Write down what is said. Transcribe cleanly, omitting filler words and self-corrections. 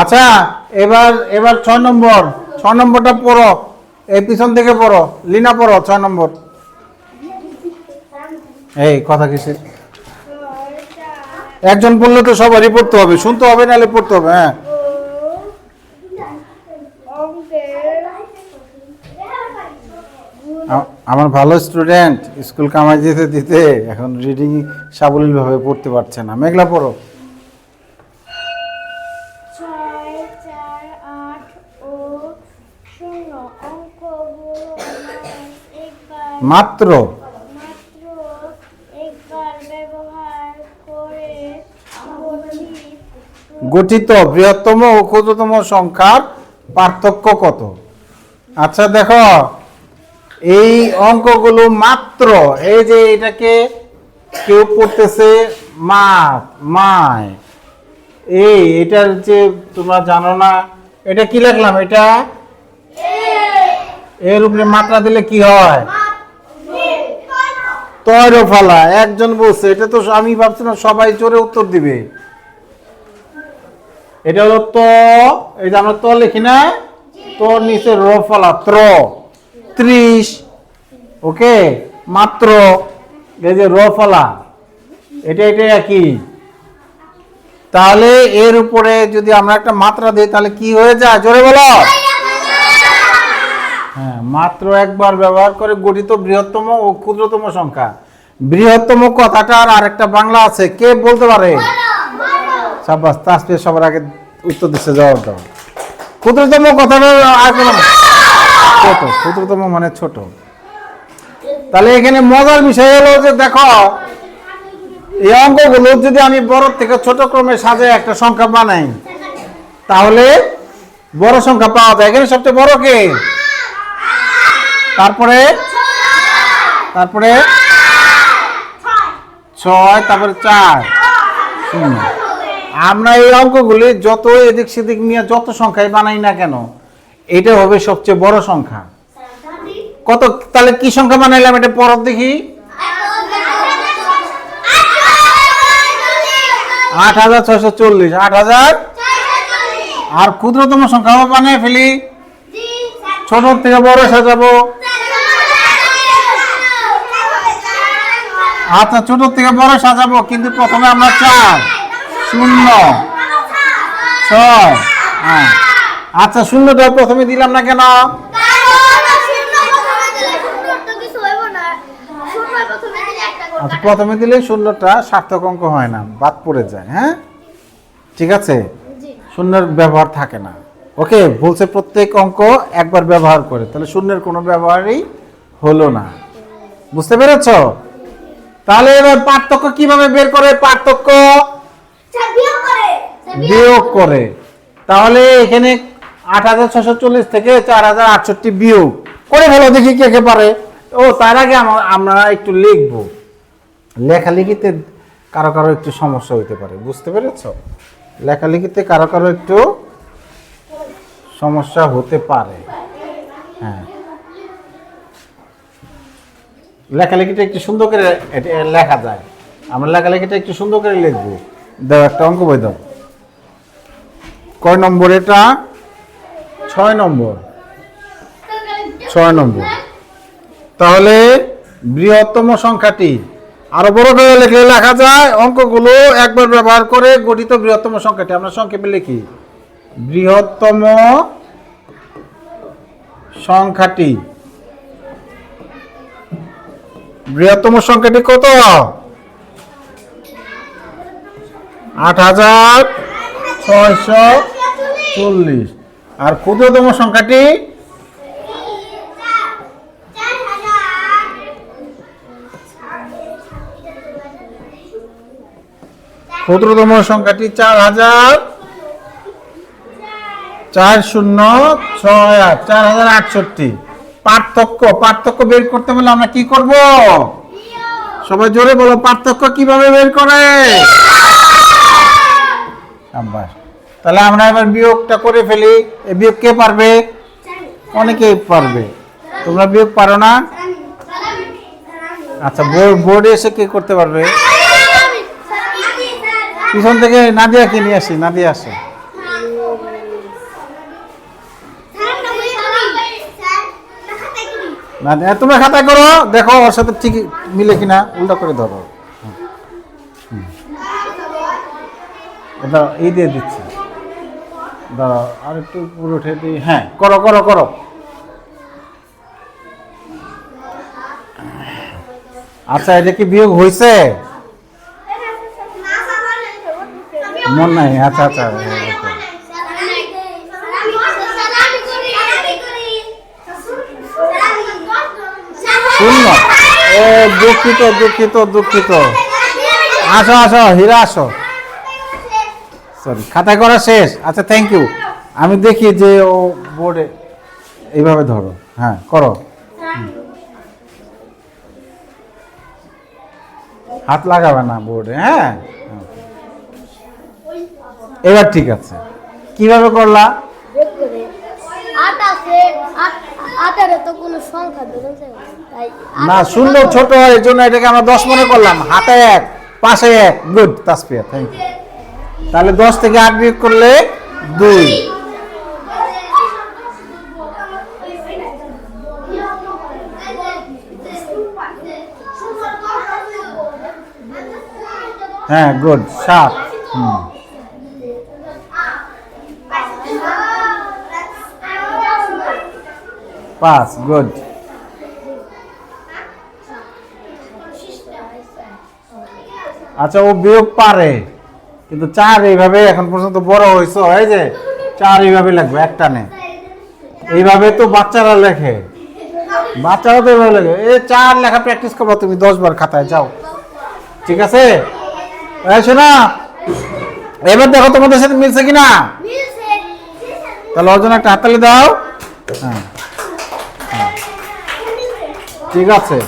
আচ্ছা, এবার এবার 6 নম্বর, 6 নম্বরটা পড়ো, এই পিছন থেকে পড়ো, লিনা পড়ো 6 নম্বর। এই কথা কিসের? একজন বললে তো সবারই পড়তে হবে, শুনতে হবে নাহলে পড়তে হবে। হ্যাঁ, আমার ভালো স্টুডেন্ট স্কুল কামাই দিতে দিতে এখন রিডিং সাবলীল ভাবে পড়তে পারছে না। মেঘলা পড়ো। 6, 4, 8 ও 0 অঙ্কগুলো মাত্র একবার ব্যবহার করে গঠিত বৃহত্তম ও ক্ষুদ্রতম সংখ্যার পার্থক্য কত? আচ্ছা দেখো, এই অঙ্কগুলো মাত্র, এই যে এটাকে কেউ পড়তেছে মায়, এটার যে তোমরা জানো না, এটা কি লিখলাম? এটা এর উপরে মাত্রা দিলে কি হয়? তয়র ফালা। একজন বলছে, এটা তো আমি ভাবছিলাম সবাই জোরে উত্তর দিবে। এটা হলো ত, এই যে আমরা ত লিখি না, তোর নিচে র ফলা, 30। ওকে, মাত্র, এই যে র ফলা, এটা একই। তাহলে এর উপরে যদি আমরা একটা মাত্রা দিই তাহলে কি হয়ে যায়? জোরে বলো। হ্যাঁ, মাত্র একবার ব্যবহার করে গঠিত বৃহত্তম ও ক্ষুদ্রতম সংখ্যা। বৃহত্তম কথাটার আরেকটা বাংলা আছে, কে বলতে পারে? সাবাস, তাসবিহ সবার আগে উত্তর দিচ্ছে, জবাব দাও। ক্ষুদ্রতম কথাটার ছোট, ক্ষুদ্রতম মানে ছোট। তাহলে এখানে মজার বিষয় হলো যে দেখো, এই অঙ্কগুলো যদি আমি বড় থেকে ছোট ক্রমে সাজায় একটা সংখ্যা বানাই তাহলে বড় সংখ্যা পাওয়া যায়। এখানে সবচেয়ে বড় কে? তারপরে 6, তারপরে 4, 0। আমরা এই অঙ্কগুলি যত এদিক সেদিক নিয়ে যত সংখ্যায় বানাই না কেন, এটা হবে সবচেয়ে বড় সংখ্যা। কত? তাহলে কি সংখ্যা বানাইলাম? এটা পড়ো দেখি। 8640, 8000। আর ক্ষুদ্রতম সংখ্যা বানিয়ে ফেলি, ছোট থেকে বড় সাজাবো। আচ্ছা, ছোট থেকে বড় সাজাবো, কিন্তু প্রথমে আমরা 4, 0, 6। হ্যাঁ, আচ্ছা, 0টা প্রথমে দিলাম না কেন? আচ্ছা, প্রথমে দিলে 0টা সার্থক অঙ্ক হয় না, বাদ পড়ে যায়। হ্যাঁ, ঠিক আছে, 0-এর ব্যবহার থাকে না। ওকে, বলছে প্রত্যেক অঙ্ক একবার ব্যবহার করে, তাহলে 0-এর কোনো ব্যবহারই হলো না। বুঝতে পেরেছ? তাহলে এবার পার্থক্য কিভাবে বের করে? পার্থক্য বিয়োগ করে। তাহলে এখানে 8640 থেকে 4068 বিয়োগ করে ফেলো, দেখি কে কে পারে। ও, তার আগে আমরা একটু লিখবো। লেখালেখিতে কারো কারো একটু সমস্যা হইতে পারে, বুঝতে পেরেছ? লেখালেখিতে কারো কারো একটু সমস্যা হতে পারে। হ্যাঁ, লেখালেখিটা একটু সুন্দর করে লেখা যায়। আমরা লেখালেখিটা একটু সুন্দর করে লিখবো। দাও, একটা অঙ্ক বই দাও। কয় নম্বর এটা? 6 নম্বর। 6 নম্বর। তাহলে বৃহত্তম সংখ্যাটি আরো বড় করে লিখলে লেখা যায়, অঙ্কগুলো একবার ব্যবহার করে গঠিত বৃহত্তম সংখ্যাটি। আমরা সংক্ষেপে লিখি, বৃহত্তম সংখ্যাটি। বৃহত্তম সংখ্যাটি কত? 8640। আর ক্ষুদ্রতম সংখ্যাটি? ক্ষুদ্রতম সংখ্যাটি 4068। পার্থক্য বের করতে হলে আমরা কি করব? সবাই জোরে বলো, পার্থক্য কিভাবে বের করে? তাহলে আমরা এবার বিয়োগটা করে ফেলি। এই বিয়োগ কে পারবে? অনেকেই পারবে। তোমরা বিয়োগ পারো না? আচ্ছা, বোর্ডে এসে কে করতে পারবে? পিছন থেকে নাদিয়াকে নিয়ে আসি, নাদিয়া আসে। না তোমরা খাতায় করো, দেখো ওর সাথে ঠিক মিলে কিনা, উল্টা করে ধরো। এটা এই দিয়ে দিচ্ছি, দাঁড়াও আর একটু পুরো উঠে দিই। হ্যাঁ করো করো করো। আচ্ছা এটা কি বিয়োগ হয়েছে? মন নাই? আচ্ছা আচ্ছা শূন্য। ও দুঃখিত দুঃখিত দুঃখিত। আসো আসো হীরা আসো। সরি খাতা করা শেষ। আচ্ছা থ্যাংক ইউ। আমি দেখি যে ও বোর্ডে এইভাবে ধরো। হ্যাঁ করো। হাত লাগাবে না বোর্ডে। হ্যাঁ এবার ঠিক আছে। কিভাবে করলা? না শূন্য ছোট হয়, এই জন্য এটাকে আমরা 10 মনে করলাম। হাতে 1 পাশে 1। Good Tasfia, thank you. তাহলে 10 থেকে 8 বিয়োগ করলে 2। হ্যাঁ গুড 7। 5 গুড। আচ্ছা ও বিয়োগ পারে, কিন্তু 4 এইভাবে এখন পর্যন্ত বড় হয়েছে, এই যে 4 এইভাবে লাগবে একটানে। এইভাবে তো বাচ্চারা লেখে, বাচ্চারা তো এইভাবে লেখে। এই 4 লেখা প্র্যাকটিস করবো তুমি 10 বার খাতায়, যাও। ঠিক আছে শোনা, এবার দেখো তোমাদের সাথে মিলছে কিনা। তাহলে ওর জন্য একটা হাততালি দাও। হ্যাঁ ঠিক আছে।